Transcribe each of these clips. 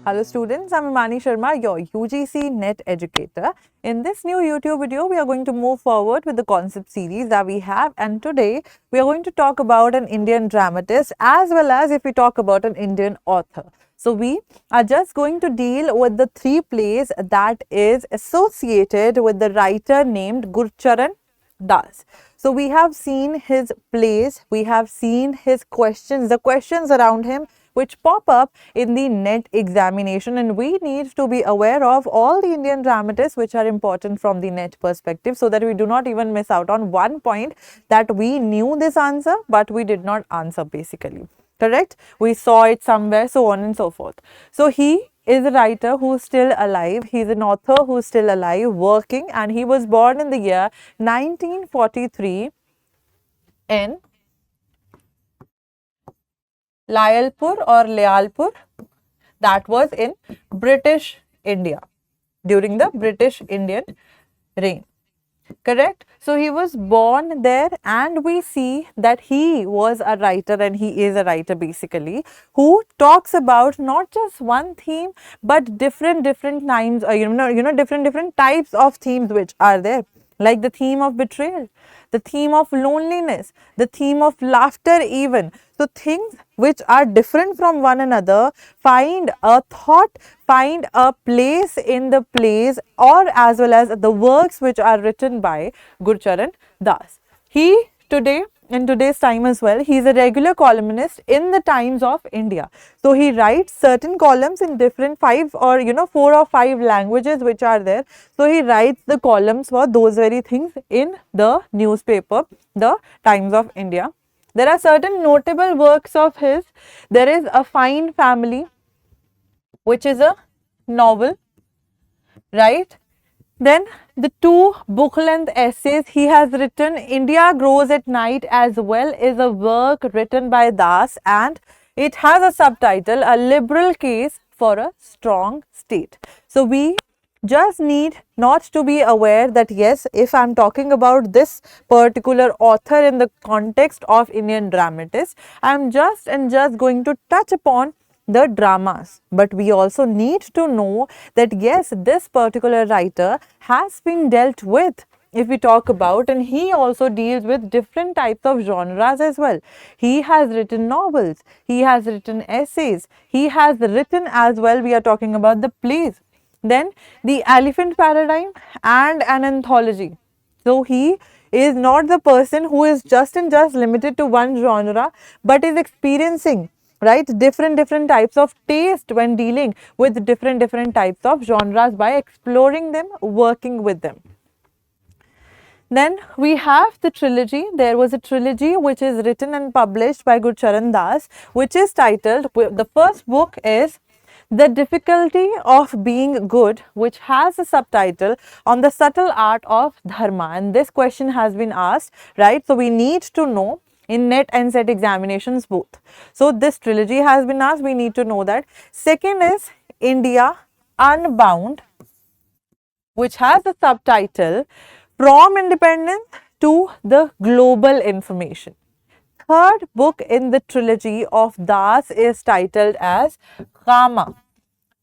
Hello students, I'm Himani Sharma, your UGC NET educator. In this new YouTube video, we are going to move forward with the concept series that we have, and today we are going to talk about an Indian dramatist as well as if we talk about an Indian author. So we are just going to deal with the three plays that is associated with the writer named Gurcharan Das. So we have seen his plays, we have seen his questions, the questions around him which pop up in the NET examination, and we need to be aware of all the Indian dramatists which are important from the NET perspective so that we do not even miss out on one point that we knew this answer but we did not answer basically. Correct? We saw it somewhere, so on and so forth. So he is a writer who is still alive. He is an author who is still alive, working, and he was born in the year 1943 in Lyallpur, that was in British India during the British Indian reign. Correct? So he was born there, and we see that he was a writer, and he is a writer basically who talks about not just one theme but different times, different types of themes which are there, like the theme of betrayal, the theme of loneliness, the theme of laughter even. So things which are different from one another find a thought, find a place in the plays or as well as the works which are written by Gurcharan Das. He in today's time as well, he is a regular columnist in the Times of India. So he writes certain columns in different 4 or 5 languages which are there. So he writes the columns for those very things in the newspaper, the Times of India. There are certain notable works of his. There is A Fine Family, which is a novel, right? Then the 2 book-length essays he has written. India Grows at Night as well is a work written by Das, and it has a subtitle, A Liberal Case for a Strong State. So we just need not to be aware that yes, if I am talking about this particular author in the context of Indian dramatists, I am just going to touch upon the dramas, but we also need to know that yes, this particular writer has been dealt with, if we talk about, and he also deals with different types of genres as well. He has written novels, he has written essays, he has written as well, we are talking about the plays. Then the Elephant Paradigm and an anthology. So he is not the person who is just limited to one genre, but is experiencing, right, different types of taste when dealing with different types of genres by exploring them, working with them. Then we have the trilogy. There was a trilogy which is written and published by Gurcharan Das, which is titled, the first book is The Difficulty of Being Good, which has a subtitle On the Subtle Art of Dharma, and this question has been asked, right? So we need to know in NET and SET examinations both. So this trilogy has been asked, we need to know that. Second is India Unbound, which has the subtitle From Independence to the Global Information. Third book in the trilogy of Das is titled as Kama,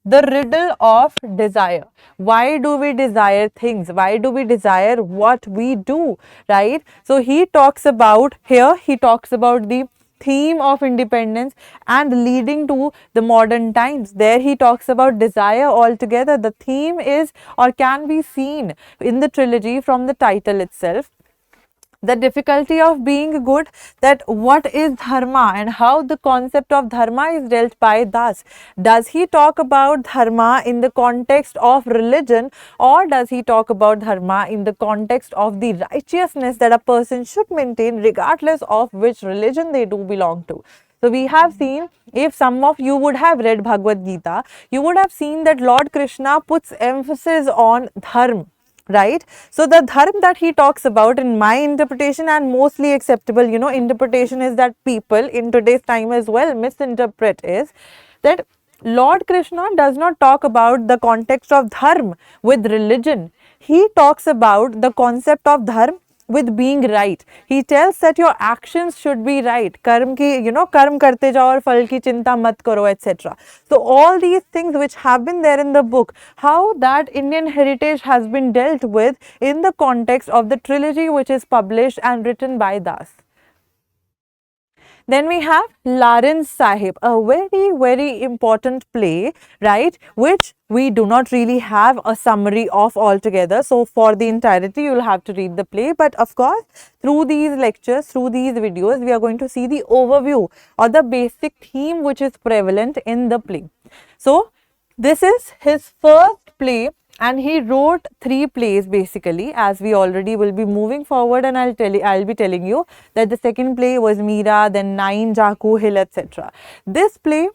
The Riddle of Desire. Why do we desire things? Why do we desire what we do, right? So he talks about, here he talks about the theme of independence and leading to the modern times. There he talks about desire altogether. The theme is or can be seen in the trilogy from the title itself. The difficulty of being good, that what is dharma and how the concept of dharma is dealt by Das. Does he talk about dharma in the context of religion, or does he talk about dharma in the context of the righteousness that a person should maintain regardless of which religion they do belong to? So we have seen, if some of you would have read Bhagavad Gita, you would have seen that Lord Krishna puts emphasis on dharma. Right? So the dharma that he talks about, in my interpretation and mostly acceptable, interpretation is that people in today's time as well misinterpret is that Lord Krishna does not talk about the context of dharma with religion. He talks about the concept of dharma with being right. He tells that your actions should be right. Karm ki, karm karte jao aur phal ki chinta mat karo, etc. So all these things which have been there in the book, how that Indian heritage has been dealt with in the context of the trilogy which is published and written by Das. Then we have Laran Sahib, a very, very important play, right, which we do not really have a summary of altogether. So, for the entirety, you will have to read the play. But of course, through these lectures, through these videos, we are going to see the overview or the basic theme which is prevalent in the play. So, this is his first play, and he wrote 3 plays basically, as we already will be moving forward, and I'll be telling you that the second play was Meera, then 9, Jakko, Hill, etc. This play,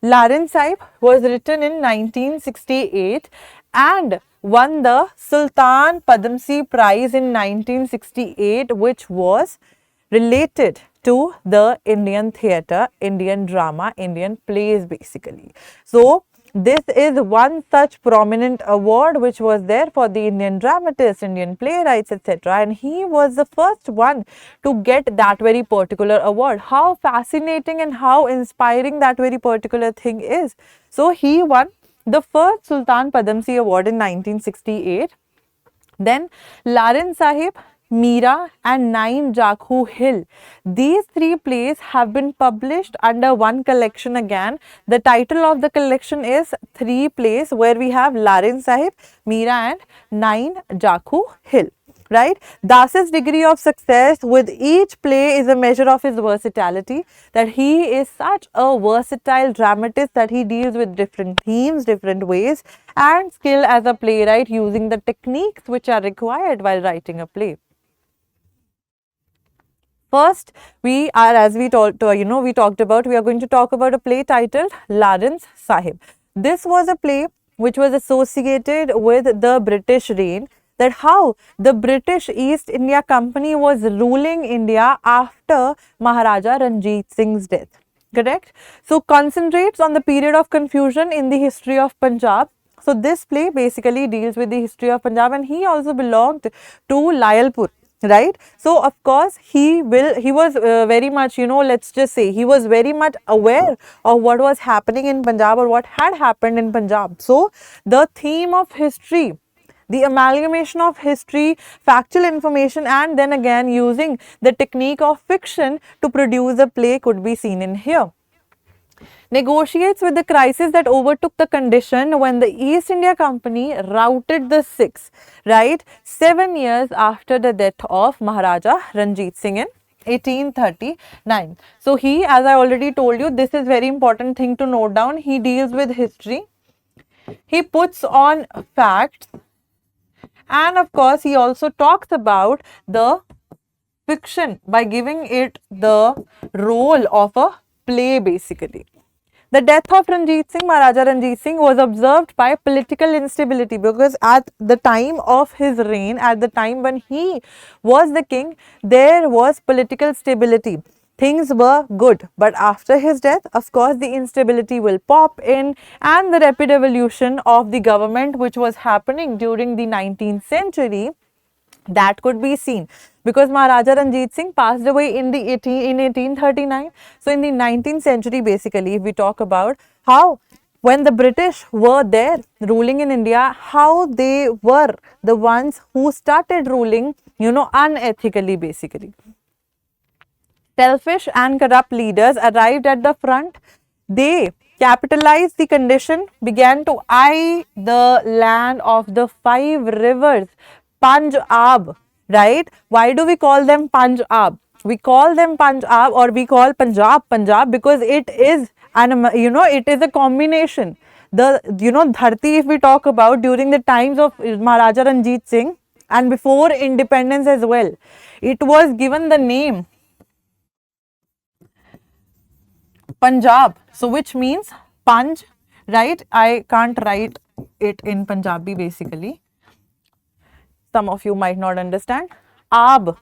Laran Sahib, was written in 1968 and won the Sultan Padamsee Prize in 1968, which was related to the Indian theatre, Indian drama, Indian plays basically. So, this is one such prominent award which was there for the Indian dramatists, Indian playwrights, etc. And he was the first one to get that very particular award. How fascinating and how inspiring that very particular thing is. So, he won the first Sultan Padamsee Award in 1968. Then Laran Sahib, Meera and 9 Jakko Hill. These 3 plays have been published under one collection again. The title of the collection is 3 plays, where we have Laran Sahib, Meera and 9 Jakko Hill. Right? Das's degree of success with each play is a measure of his versatility, that he is such a versatile dramatist that he deals with different themes, different ways, and skill as a playwright using the techniques which are required while writing a play. First, we are, as we talked about, we are going to talk about a play titled Laran Sahib. This was a play which was associated with the British reign, that how the British East India Company was ruling India after Maharaja Ranjit Singh's death. Correct? So, concentrates on the period of confusion in the history of Punjab. So, this play basically deals with the history of Punjab, and he also belonged to Layalpur. Right? So, of course, he was very much, let's just say, he was very much aware of what was happening in Punjab or what had happened in Punjab. So, the theme of history, the amalgamation of history, factual information, and then again using the technique of fiction to produce a play could be seen in here. Negotiates with the crisis that overtook the condition when the East India Company routed the Sikhs, right, 7 years after the death of Maharaja Ranjit Singh in 1839. So, he, as I already told you, this is very important thing to note down. He deals with history, he puts on facts, and of course, he also talks about the fiction by giving it the role of a play basically. The death of Ranjit Singh, Maharaja Ranjit Singh, was observed by political instability, because at the time of his reign, at the time when he was the king, there was political stability. Things were good, but after his death, of course, the instability will pop in, and the rapid evolution of the government which was happening during the 19th century, that could be seen, because Maharaja Ranjit Singh passed away in 1839. So, in the 19th century basically, if we talk about how when the British were there ruling in India, how they were the ones who started ruling, unethically basically. Selfish and corrupt leaders arrived at the front. They capitalized the condition, began to eye the land of the 5 rivers, Punjab, right? Why do we call them Punjab? We call them Punjab, or we call Punjab because it is it is a combination. The dharti, if we talk about during the times of Maharaja Ranjit Singh and before independence as well, it was given the name Punjab, so which means Panj, right? I can't write it in Punjabi basically. Some of you might not understand. Ab.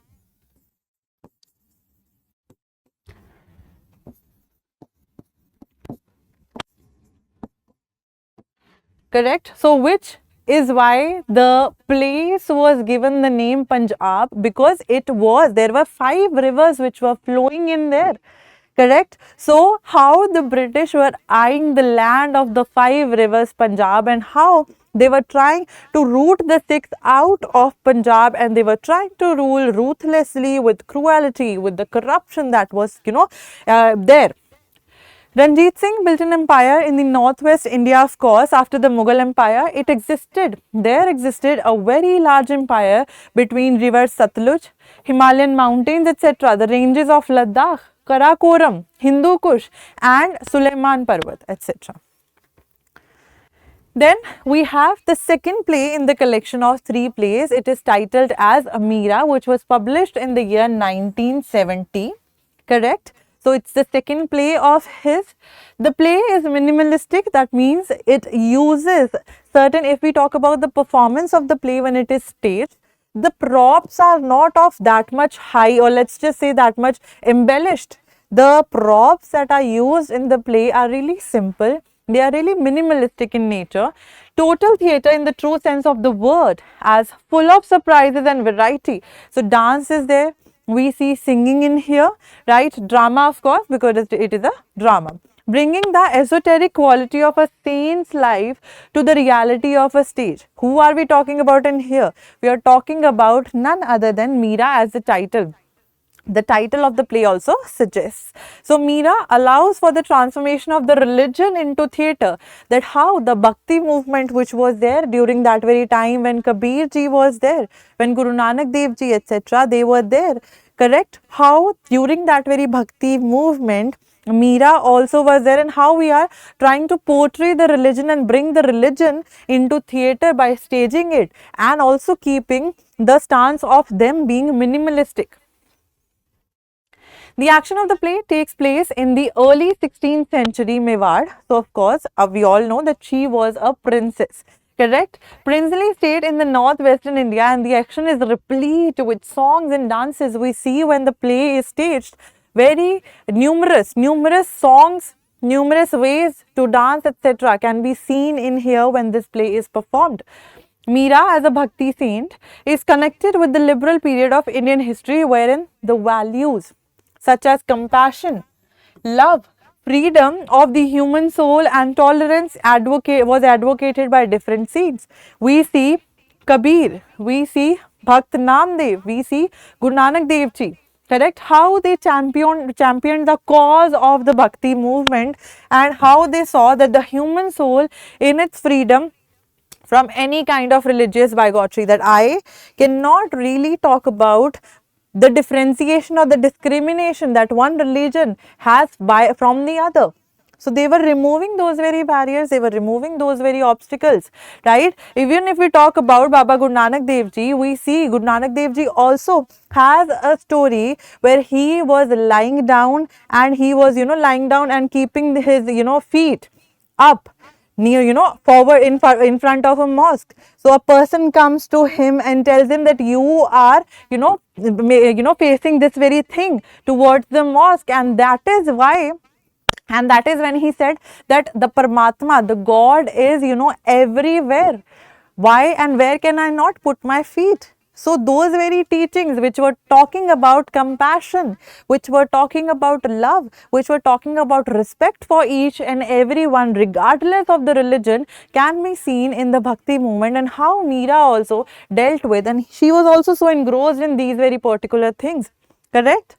Correct? So, which is why the place was given the name Punjab, because there were 5 rivers which were flowing in there. Correct? So, how the British were eyeing the land of the 5 rivers Punjab, and how they were trying to root the Sikhs out of Punjab, and they were trying to rule ruthlessly with cruelty, with the corruption that was, there. Ranjit Singh built an empire in the northwest India, of course, after the Mughal Empire. There existed a very large empire between rivers Satluj, Himalayan mountains, etc., the ranges of Ladakh, Karakoram, Hindu Kush, and Suleiman Parvat, etc. Then we have the second play in the collection of 3 plays. It is titled as Meera, which was published in the year 1970. Correct? So, it's the second play of his. The play is minimalistic. That means it uses certain, if we talk about the performance of the play when it is staged, the props are not of that much high, or let's just say that much embellished. The props that are used in the play are really simple. They are really minimalistic in nature. Total theatre in the true sense of the word, as full of surprises and variety. So, dance is there. We see singing in here, right? Drama, of course, because it is a drama. Bringing the esoteric quality of a saint's life to the reality of a stage. Who are we talking about in here? We are talking about none other than Meera as the title. The title of the play also suggests. So, Meera allows for the transformation of the religion into theatre. That how the Bhakti movement which was there during that very time when Kabir ji was there, when Guru Nanak Dev ji, etc., they were there. Correct? How during that very Bhakti movement, Meera also was there, and how we are trying to portray the religion and bring the religion into theatre by staging it, and also keeping the stance of them being minimalistic. The action of the play takes place in the early 16th century Mewar. So, of course, we all know that she was a princess. Correct? Princely state in the northwestern India, and the action is replete with songs and dances. We see when the play is staged, very numerous songs, numerous ways to dance, etc. can be seen in here when this play is performed. Meera, as a Bhakti saint, is connected with the liberal period of Indian history, wherein the values such as compassion, love, freedom of the human soul and tolerance was advocated by different saints. We see Kabir, we see Bhakt Namdev, we see Guru Nanak Dev Ji. Correct? How they championed the cause of the Bhakti movement, and how they saw that the human soul in its freedom from any kind of religious bigotry, that I cannot really talk about the differentiation or the discrimination that one religion has from the other. So, they were removing those very barriers, they were removing those very obstacles, right? Even if we talk about Baba Guru Nanak Dev Ji, we see Guru Nanak Dev Ji also has a story where he was lying down, and he was, lying down and keeping his, feet up near, forward in front of a mosque. So, a person comes to him and tells him that you are, facing this very thing towards the mosque, and that is why. And that is when he said that the Paramatma, the God is, everywhere. Why and where can I not put my feet? So, those very teachings which were talking about compassion, which were talking about love, which were talking about respect for each and everyone regardless of the religion, can be seen in the Bhakti movement, and how Meera also dealt with, and she was also so engrossed in these very particular things. Correct?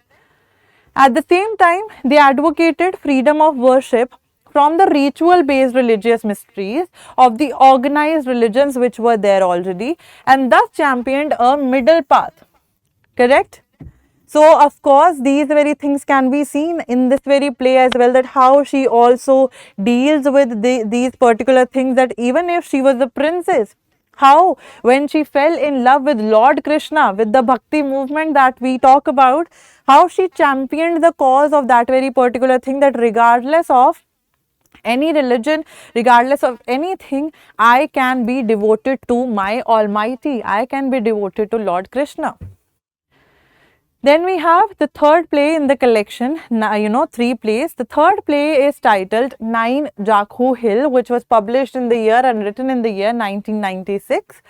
At the same time, they advocated freedom of worship from the ritual-based religious mysteries of the organized religions which were there already, and thus championed a middle path. Correct? So, of course, these very things can be seen in this very play as well, that how she also deals with these particular things, that even if she was a princess, how when she fell in love with Lord Krishna, with the Bhakti movement that we talk about, how she championed the cause of that very particular thing, that regardless of any religion, regardless of anything, I can be devoted to my Almighty, I can be devoted to Lord Krishna. Then we have the third play in the collection, three plays. The third play is titled 9 Jakko Hill, which was published in the year and written in the year 1996.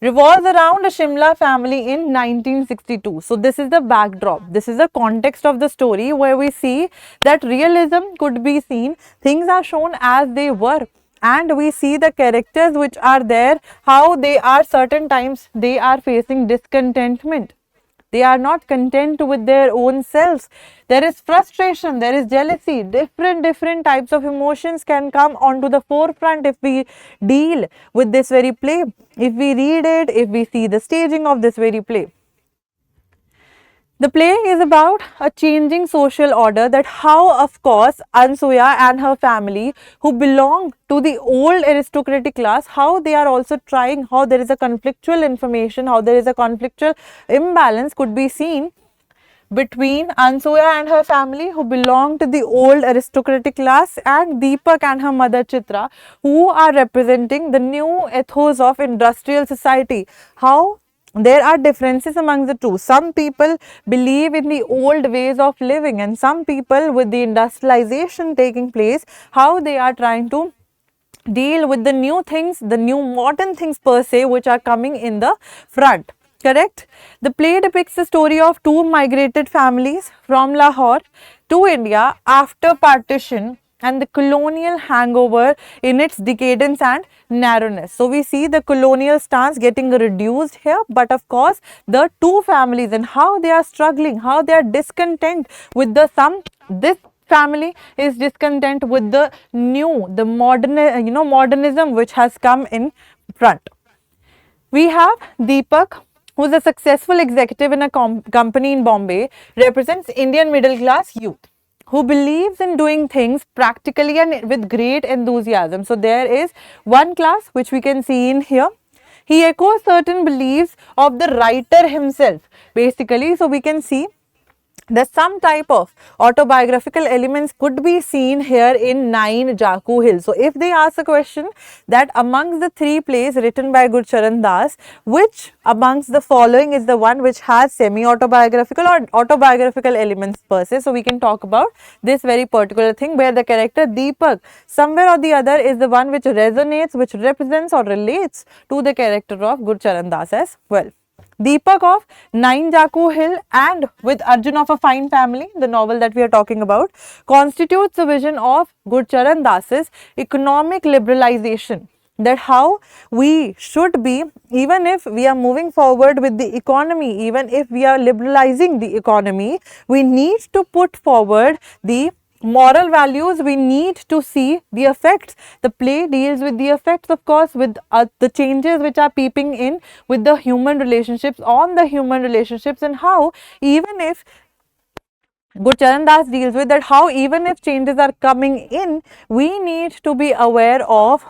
Revolves around a Shimla family in 1962. So this is the backdrop. This is the context of the story where we see that realism could be seen. Things are shown as they were. And we see the characters which are there, how they are certain times they are facing discontentment. They are not content with their own selves. There is frustration, there is jealousy, different types of emotions can come onto the forefront if we deal with this very play, if we read it, if we see the staging of this very play. The play is about a changing social order, that how, of course, Ansuya and her family, who belong to the old aristocratic class, how they are also trying, how there is a conflictual information, how there is a conflictual imbalance could be seen between Ansuya and her family, who belong to the old aristocratic class, and Deepak and her mother Chitra, who are representing the new ethos of industrial society. How there are differences among the two. Some people believe in the old ways of living, and some people, with the industrialization taking place, how they are trying to deal with the new things, the new modern things per se, which are coming in the front. Correct? The play depicts the story of two migrated families from Lahore to India after partition and the colonial hangover in its decadence and narrowness. So we see the colonial stance getting reduced here, but of course the two families and how they are struggling, how they are discontent with the this family is discontent with the new, the modern, modernism which has come in front. We have Deepak, who is a successful executive in a company in Bombay, represents Indian middle class youth, who believes in doing things practically and with great enthusiasm. So there is one class which we can see in here. He echoes certain beliefs of the writer himself, basically. So we can see that some type of autobiographical elements could be seen here in 9 Jakko Hill. So if they ask a question that amongst the three plays written by Gurcharan Das, which amongst the following is the one which has semi-autobiographical or autobiographical elements per se, so we can talk about this very particular thing where the character Deepak somewhere or the other is the one which resonates, which represents or relates to the character of Gurcharan Das as well. Deepak of 9 Jakko Hill and With Arjun of a Fine Family, the novel that we are talking about, constitutes a vision of Gurcharan Das's economic liberalization. That how we should be, even if we are moving forward with the economy, even if we are liberalizing the economy, we need to put forward the moral values, we need to see the effects. The play deals with the effects, of course, with the changes which are peeping in with the human relationships, on the human relationships, and how even if Gurcharan Das deals with that, how even if changes are coming in, we need to be aware of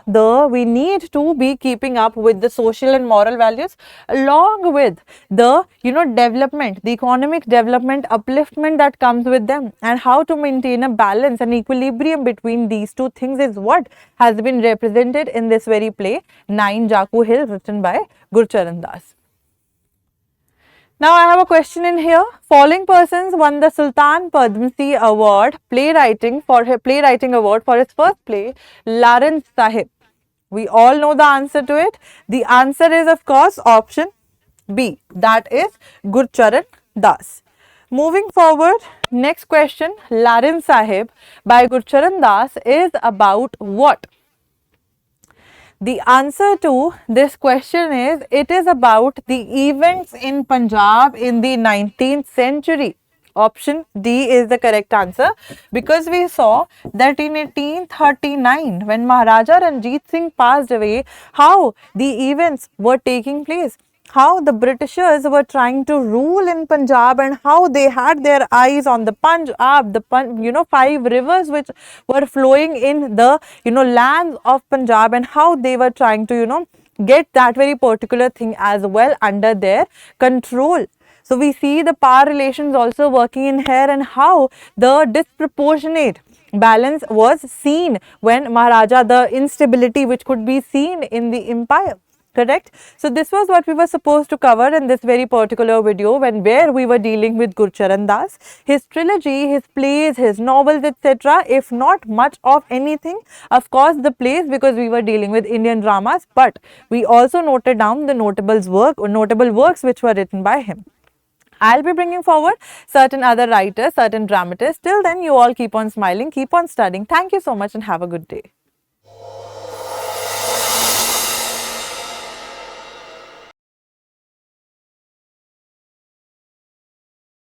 we need to be keeping up with the social and moral values along with the, development, the economic development, upliftment that comes with them, and how to maintain a balance and equilibrium between these two things is what has been represented in this very play, 9 Jakko Hill, written by Gurcharan Das. Now I have a question in here. Following persons won the Sultan Padmasi Award playwriting award for his first play, Lawrence Sahib. We all know the answer to it. The answer is of course option B, that is Gurcharan Das. Moving forward, next question, Lawrence Sahib by Gurcharan Das is about what? The answer to this question is, it is about the events in Punjab in the 19th century. Option D is the correct answer, because we saw that in 1839 when Maharaja Ranjit Singh passed away, how the events were taking place, how the Britishers were trying to rule in Punjab, and how they had their eyes on the Punjab, the 5 rivers which were flowing in the lands of Punjab, and how they were trying to get that very particular thing as well under their control. So we see the power relations also working in here, and how the disproportionate balance was seen when Maharaja, the instability which could be seen in the empire. Correct? So this was what we were supposed to cover in this very particular video, where we were dealing with Gurcharan Das, his trilogy, his plays, his novels, etc. If not much of anything, of course the plays, because we were dealing with Indian dramas, but we also noted down the notable works which were written by him. I'll be bringing forward certain other writers, certain dramatists. Till then, you all keep on smiling, keep on studying. Thank you so much and have a good day.